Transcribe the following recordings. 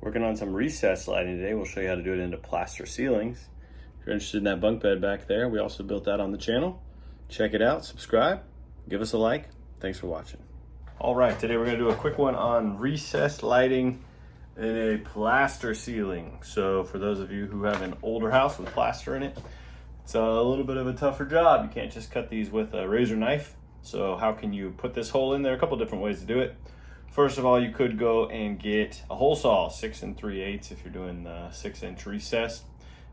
Working on some recessed lighting today. We'll show you how to do it into plaster ceilings. If you're interested in that bunk bed back there, we also built that on the channel. Check it out, subscribe, give us a like. Thanks for watching. All right, today we're gonna do a quick one on recessed lighting in a plaster ceiling. So for those of you who have an older house with plaster in it, it's a little bit of a tougher job. You can't just cut these with a razor knife. So how can you put this hole in there? A couple different ways to do it. First of all, you could go and get a hole saw, 6 3/8 if you're doing the 6-inch recess.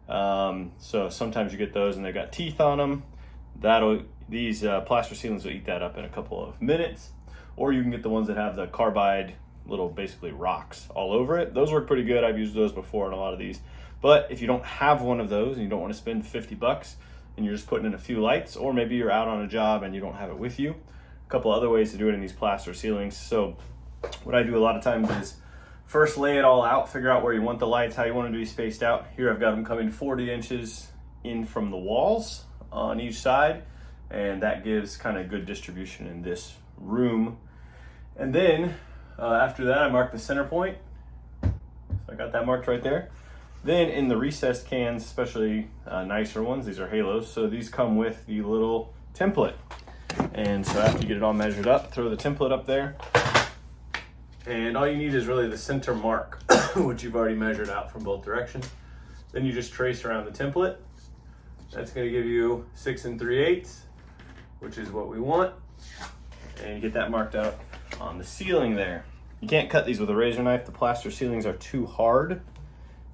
So sometimes you get those and they've got teeth on them. These plaster ceilings will eat that up in a couple of minutes. Or you can get the ones that have the carbide little basically rocks all over it. Those work pretty good. I've used those before in a lot of these. But if you don't have one of those and you don't want to spend 50 bucks and you're just putting in a few lights, or maybe you're out on a job and you don't have it with you, a couple other ways to do it in these plaster ceilings. So what I do a lot of times is first lay it all out, figure out where you want the lights, how you want them to be spaced out. Here I've got them coming 40 inches in from the walls on each side, and that gives kind of good distribution in this room. And then after that I mark the center point. So I got that marked right there. Then in the recessed cans, especially nicer ones, these are halos, so these come with the little template. And so after you get it all measured up, throw the template up there. And all you need is really the center mark, which you've already measured out from both directions. Then you just trace around the template. That's going to give you 6 3/8, which is what we want. And you get that marked out on the ceiling there. You can't cut these with a razor knife. The plaster ceilings are too hard.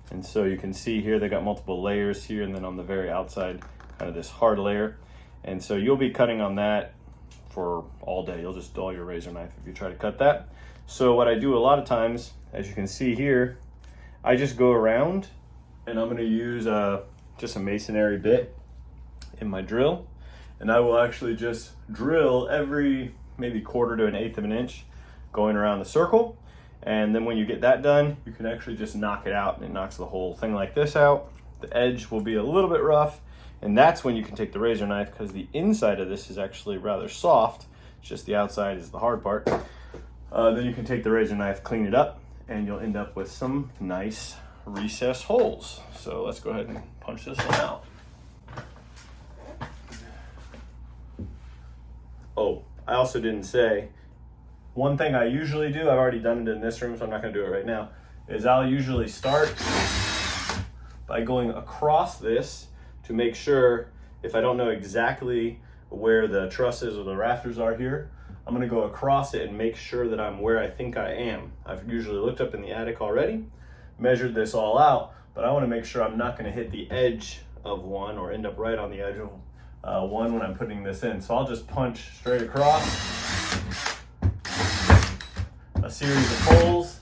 And so you can see here, they got multiple layers here, and then on the very outside, kind of this hard layer. And so you'll be cutting on that for all day. You'll just dull your razor knife if you try to cut that. So what I do a lot of times, as you can see here, I just go around and I'm gonna use just a masonry bit in my drill. And I will actually just drill every maybe 1/4 to 1/8 of an inch going around the circle. And then when you get that done, you can actually just knock it out, and it knocks the whole thing like this out. The edge will be a little bit rough, and that's when you can take the razor knife, because the inside of this is actually rather soft. It's just the outside is the hard part. Then you can take the razor knife, clean it up, and you'll end up with some nice recessed holes. So let's go ahead and punch this one out. Oh, I also didn't say, one thing I usually do, I've already done it in this room, so I'm not gonna do it right now, is I'll usually start by going across this to make sure, if I don't know exactly where the trusses or the rafters are here, I'm gonna go across it and make sure that I'm where I think I am. I've usually looked up in the attic already, measured this all out, but I wanna make sure I'm not gonna hit the edge of one or end up right on the edge of one when I'm putting this in. So I'll just punch straight across a series of holes,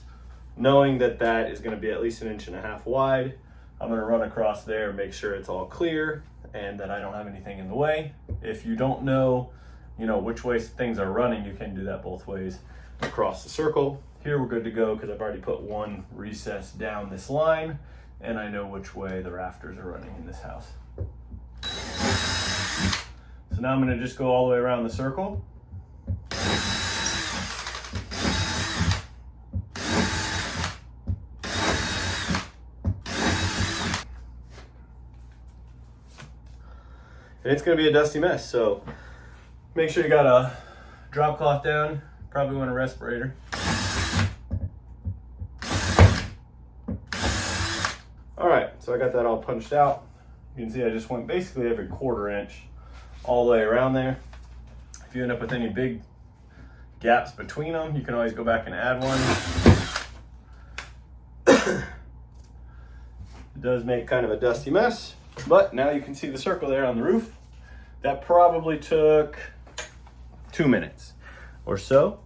knowing that that is gonna be at least 1.5 inches wide. I'm gonna run across there, make sure it's all clear and that I don't have anything in the way. If you don't know, which way things are running, you can do that both ways across the circle. Here we're good to go because I've already put one recess down this line and I know which way the rafters are running in this house. So now I'm gonna just go all the way around the circle. And it's gonna be a dusty mess, so make sure you got a drop cloth down, probably want a respirator. All right, so I got that all punched out. You can see I just went basically every 1/4 inch all the way around there. If you end up with any big gaps between them, you can always go back and add one. It does make kind of a dusty mess, but now you can see the circle there on the roof. That probably took 2 minutes or so.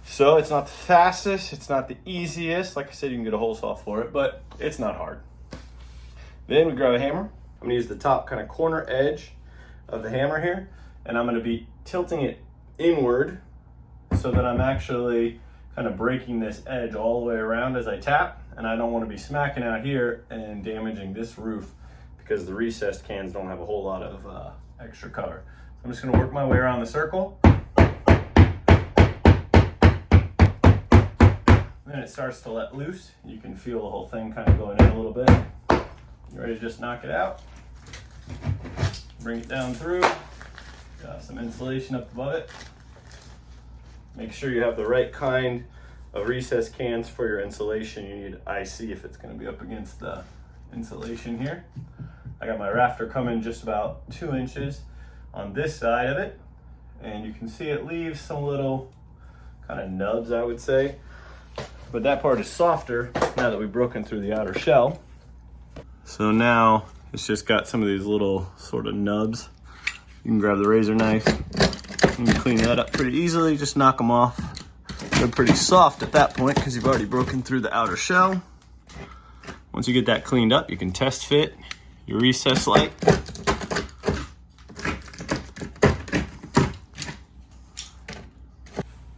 So it's not the fastest, it's not the easiest. Like I said, you can get a hole saw for it, but it's not hard. Then we grab a hammer. I'm gonna use the top kind of corner edge of the hammer here, and I'm gonna be tilting it inward so that I'm actually kind of breaking this edge all the way around as I tap. And I don't want to be smacking out here and damaging this roof because the recessed cans don't have a whole lot of extra cover. So I'm just going to work my way around the circle. Then it starts to let loose. You can feel the whole thing kind of going in a little bit. You ready to just knock it out? Bring it down through. Got some insulation up above it. Make sure you have the right kind of recessed cans for your insulation. You need IC if it's going to be up against the insulation here. I got my rafter coming just about 2 inches on this side of it, and you can see it leaves some little kind of nubs, I would say, but that part is softer now that we've broken through the outer shell. So now it's just got some of these little sort of nubs. You can grab the razor knife and clean that up pretty easily. Just knock them off. They're pretty soft at that point because you've already broken through the outer shell. Once you get that cleaned up, you can test fit your recess light.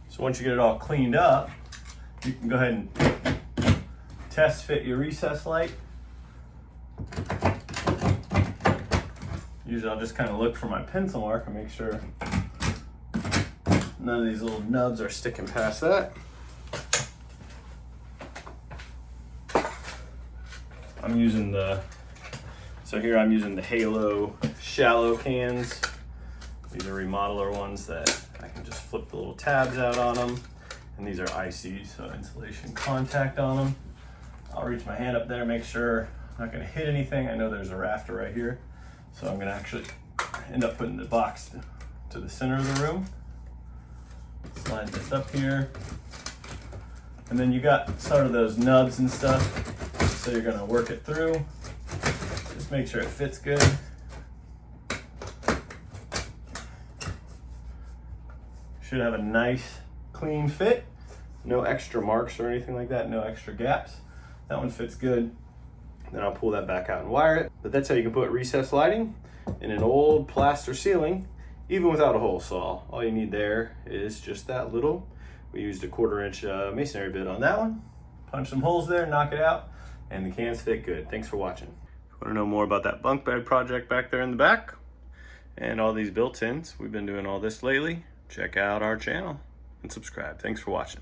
So once you get it all cleaned up, you can go ahead and test fit your recess light. Usually I'll just kind of look for my pencil mark and make sure none of these little nubs are sticking past that. I'm using the Halo shallow cans. These are remodeler ones that I can just flip the little tabs out on them. And these are IC, so insulation contact on them. I'll reach my hand up there, make sure I'm not gonna hit anything. I know there's a rafter right here. So I'm gonna actually end up putting the box to the center of the room. Slide this up here. And then you got sort of those nubs and stuff. So you're gonna work it through. Just make sure it fits good. Should have a nice clean fit. No extra marks or anything like that, no extra gaps. That one fits good. Then I'll pull that back out and wire it. But that's how you can put recessed lighting in an old plaster ceiling, even without a hole saw. All you need there is just that little. We used a 1/4 inch masonry bit on that one. Punch some holes there, knock it out, and the cans fit good. Thanks for watching. If you want to know more about that bunk bed project back there in the back and all these built-ins, we've been doing all this lately, check out our channel and subscribe. Thanks for watching.